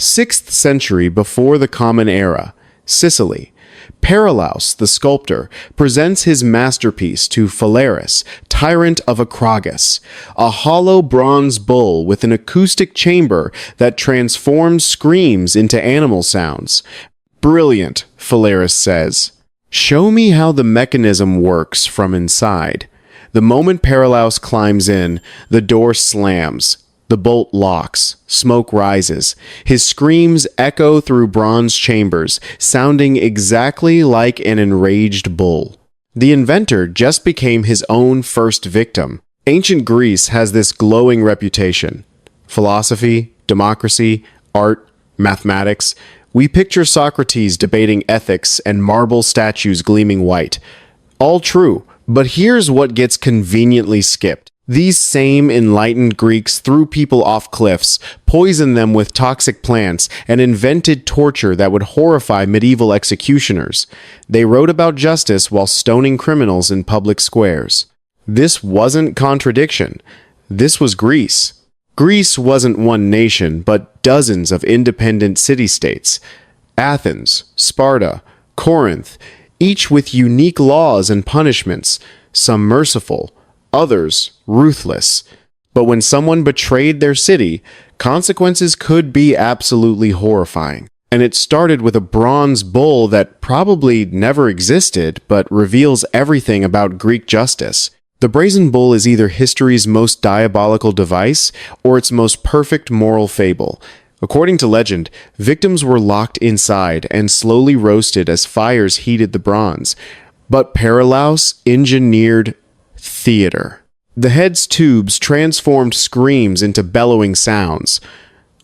6th century before the Common Era, Sicily. Paralaus, the sculptor, presents his masterpiece to Phalaris, tyrant of Acragas, a hollow bronze bull with an acoustic chamber that transforms screams into animal sounds. Brilliant, Phalaris says. Show me how the mechanism works from inside. The moment Paralaus climbs in, the door slams. The bolt locks, smoke rises. His screams echo through bronze chambers, sounding exactly like an enraged bull. The inventor just became his own first victim. Ancient Greece has this glowing reputation. Philosophy, democracy, art, mathematics. We picture Socrates debating ethics and marble statues gleaming white. All true, but here's what gets conveniently skipped. These same enlightened Greeks threw people off cliffs, poisoned them with toxic plants, and invented torture that would horrify medieval executioners. They wrote about justice while stoning criminals in public squares. This wasn't contradiction. This was Greece. Greece wasn't one nation, but dozens of independent city-states. Athens, Sparta, Corinth, each with unique laws and punishments, some merciful, others ruthless. But when someone betrayed their city, consequences could be absolutely horrifying. And it started with a bronze bull that probably never existed, but reveals everything about Greek justice. The brazen bull is either history's most diabolical device or its most perfect moral fable. According to legend, victims were locked inside and slowly roasted as fires heated the bronze. But Paralaus engineered theater. The head's tubes transformed screams into bellowing sounds.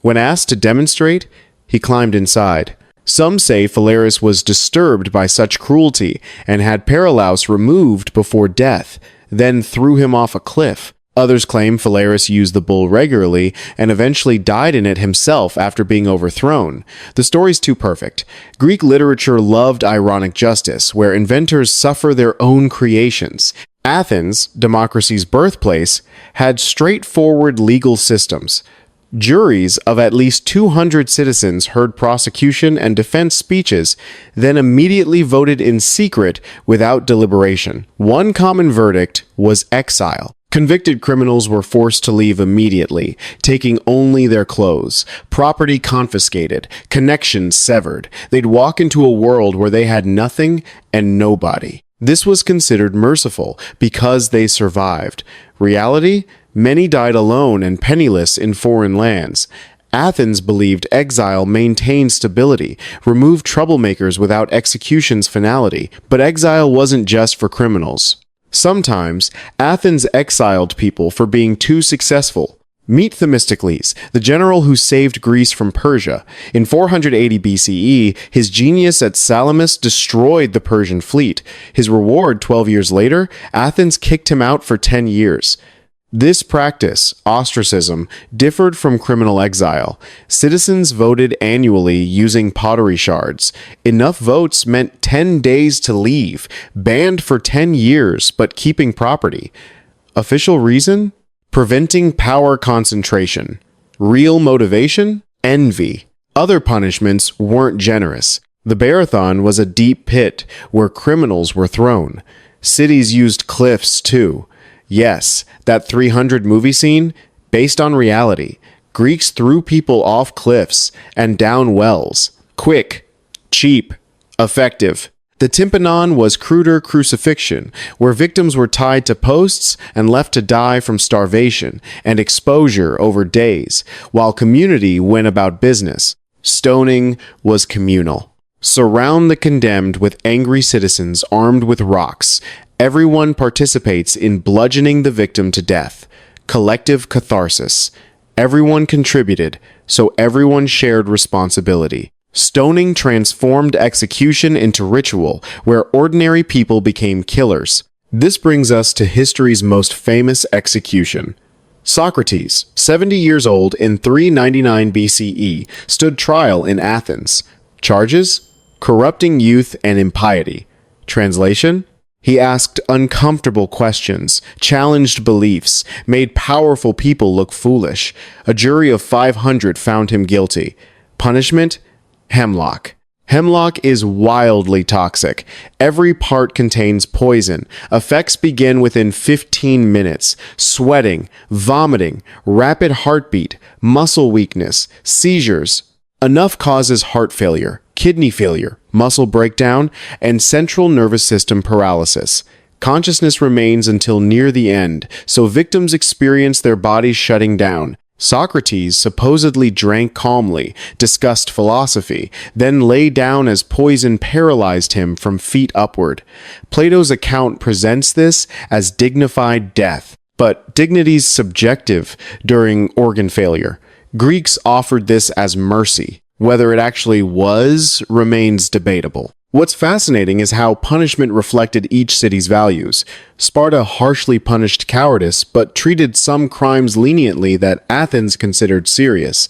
When asked to demonstrate, he climbed inside. Some say Phalaris was disturbed by such cruelty and had Paralaus removed before death, then threw him off a cliff. Others claim Phalaris used the bull regularly and eventually died in it himself after being overthrown. The story's too perfect. Greek literature loved ironic justice, where inventors suffer their own creations. Athens, democracy's birthplace, had straightforward legal systems. Juries of at least 200 citizens heard prosecution and defense speeches, then immediately voted in secret without deliberation. One common verdict was exile. Convicted criminals were forced to leave immediately, taking only their clothes, property confiscated, connections severed. They'd walk into a world where they had nothing and nobody. This was considered merciful because they survived. Reality? Many died alone and penniless in foreign lands. Athens believed exile maintained stability, removed troublemakers without execution's finality. But exile wasn't just for criminals. Sometimes, Athens exiled people for being too successful. Meet Themistocles, the general who saved Greece from Persia. In 480 BCE, his genius at Salamis destroyed the Persian fleet. His reward 12 years later, Athens kicked him out for 10 years. This practice, ostracism, differed from criminal exile. Citizens voted annually using pottery shards. Enough votes meant 10 days to leave, banned for 10 years, but keeping property. Official reason? Preventing power concentration. Real motivation? Envy. Other punishments weren't generous. The Marathon was a deep pit where criminals were thrown. Cities used cliffs too. Yes, that 300 movie scene, based on reality. Greeks threw people off cliffs and down wells. Quick, cheap, effective. The tympanon was cruder crucifixion, where victims were tied to posts and left to die from starvation and exposure over days, while community went about business. Stoning was communal. Surround the condemned with angry citizens armed with rocks. Everyone participates in bludgeoning the victim to death. Collective catharsis. Everyone contributed, so everyone shared responsibility. Stoning transformed execution into ritual, where ordinary people became killers. This brings us to history's most famous execution. Socrates, 70 years old in 399 BCE, stood trial in Athens. Charges? Corrupting youth and impiety. Translation? He asked uncomfortable questions, challenged beliefs, made powerful people look foolish. A jury of 500 found him guilty. Punishment: hemlock. Hemlock is wildly toxic. Every part contains poison. Effects begin within 15 minutes. Sweating, vomiting, rapid heartbeat, muscle weakness, seizures. Enough causes heart failure, kidney failure, muscle breakdown, and central nervous system paralysis. Consciousness remains until near the end, so victims experience their bodies shutting down. Socrates supposedly drank calmly, discussed philosophy, then lay down as poison paralyzed him from feet upward. Plato's account presents this as dignified death, but dignity's subjective during organ failure. Greeks offered this as mercy. Whether it actually was remains debatable. What's fascinating is how punishment reflected each city's values. Sparta harshly punished cowardice, but treated some crimes leniently that Athens considered serious.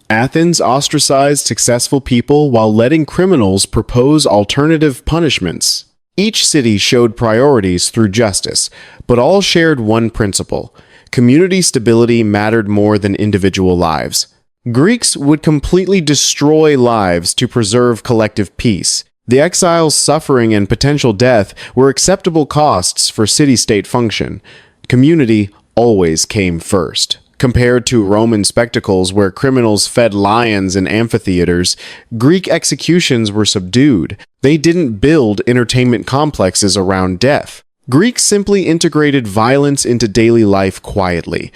Athens ostracized successful people while letting criminals propose alternative punishments. Each city showed priorities through justice, but all shared one principle: community stability mattered more than individual lives. Greeks would completely destroy lives to preserve collective peace. The exile's suffering and potential death were acceptable costs for city-state function. Community always came first. Compared to Roman spectacles where criminals fed lions in amphitheaters, Greek executions were subdued. They didn't build entertainment complexes around death. Greeks simply integrated violence into daily life quietly.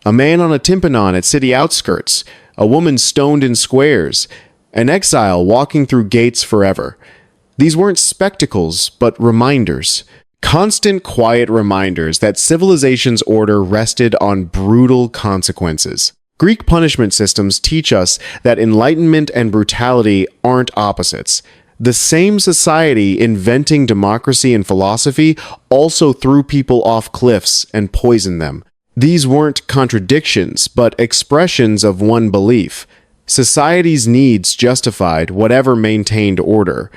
A man on a tympanon at city outskirts, a woman stoned in squares, an exile walking through gates forever. These weren't spectacles, but reminders. Constant, quiet reminders that civilization's order rested on brutal consequences. Greek punishment systems teach us that enlightenment and brutality aren't opposites. The same society inventing democracy and philosophy also threw people off cliffs and poisoned them. These weren't contradictions, but expressions of one belief. Society's needs justified whatever maintained order.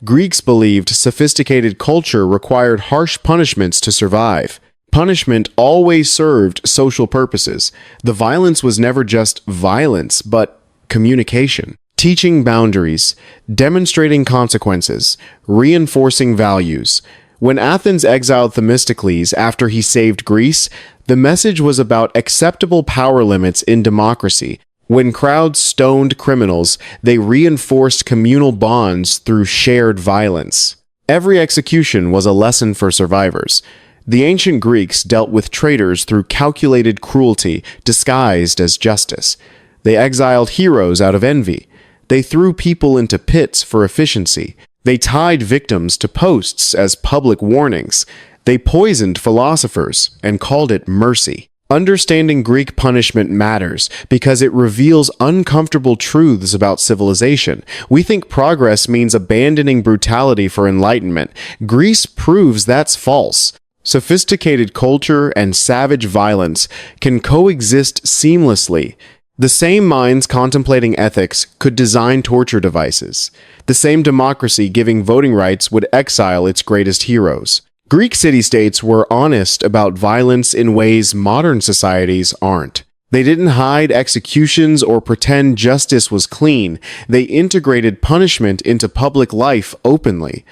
Greeks believed sophisticated culture required harsh punishments to survive. Punishment always served social purposes. The violence was never just violence, but communication. Teaching boundaries, demonstrating consequences, reinforcing values. When Athens exiled Themistocles after he saved Greece, the message was about acceptable power limits in democracy. When crowds stoned criminals, they reinforced communal bonds through shared violence. Every execution was a lesson for survivors. The ancient Greeks dealt with traitors through calculated cruelty disguised as justice. They exiled heroes out of envy. They threw people into pits for efficiency. They tied victims to posts as public warnings. They poisoned philosophers and called it mercy. Understanding Greek punishment matters because it reveals uncomfortable truths about civilization. We think progress means abandoning brutality for enlightenment. Greece proves that's false. Sophisticated culture and savage violence can coexist seamlessly. The same minds contemplating ethics could design torture devices. The same democracy giving voting rights would exile its greatest heroes. Greek city-states were honest about violence in ways modern societies aren't. They didn't hide executions or pretend justice was clean. They integrated punishment into public life openly.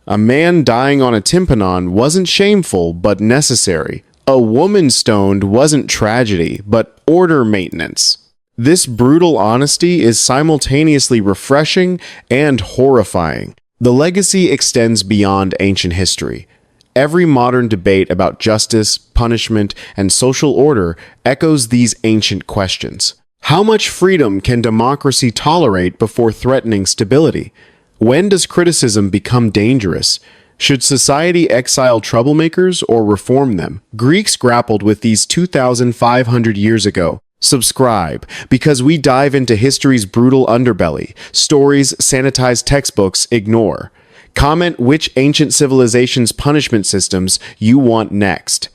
A man dying on a tympanon wasn't shameful, but necessary. A woman stoned wasn't tragedy, but order maintenance. This brutal honesty is simultaneously refreshing and horrifying. The legacy extends beyond ancient history. Every modern debate about justice, punishment, and social order echoes these ancient questions. How much freedom can democracy tolerate before threatening stability? When does criticism become dangerous? Should society exile troublemakers or reform them? Greeks grappled with these 2,500 years ago. Subscribe, because we dive into history's brutal underbelly, stories sanitized textbooks ignore. Comment which ancient civilization's punishment systems you want next.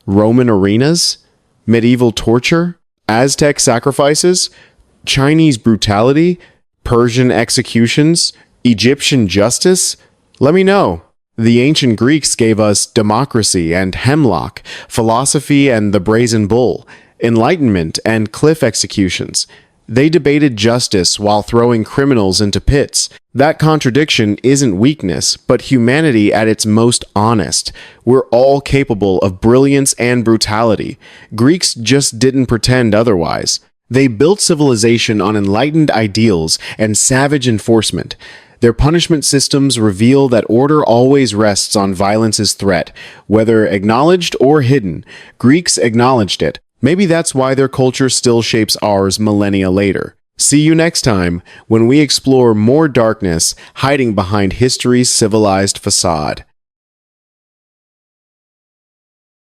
Roman arenas? Medieval torture? Aztec sacrifices? Chinese brutality? Persian executions? Egyptian justice? Let me know. The ancient Greeks gave us democracy and hemlock, philosophy and the brazen bull, enlightenment and cliff executions. They debated justice while throwing criminals into pits. That contradiction isn't weakness, but humanity at its most honest. We're all capable of brilliance and brutality. Greeks just didn't pretend otherwise. They built civilization on enlightened ideals and savage enforcement. Their punishment systems reveal that order always rests on violence's threat, whether acknowledged or hidden. Greeks acknowledged it. Maybe that's why their culture still shapes ours millennia later. See you next time when we explore more darkness hiding behind history's civilized facade.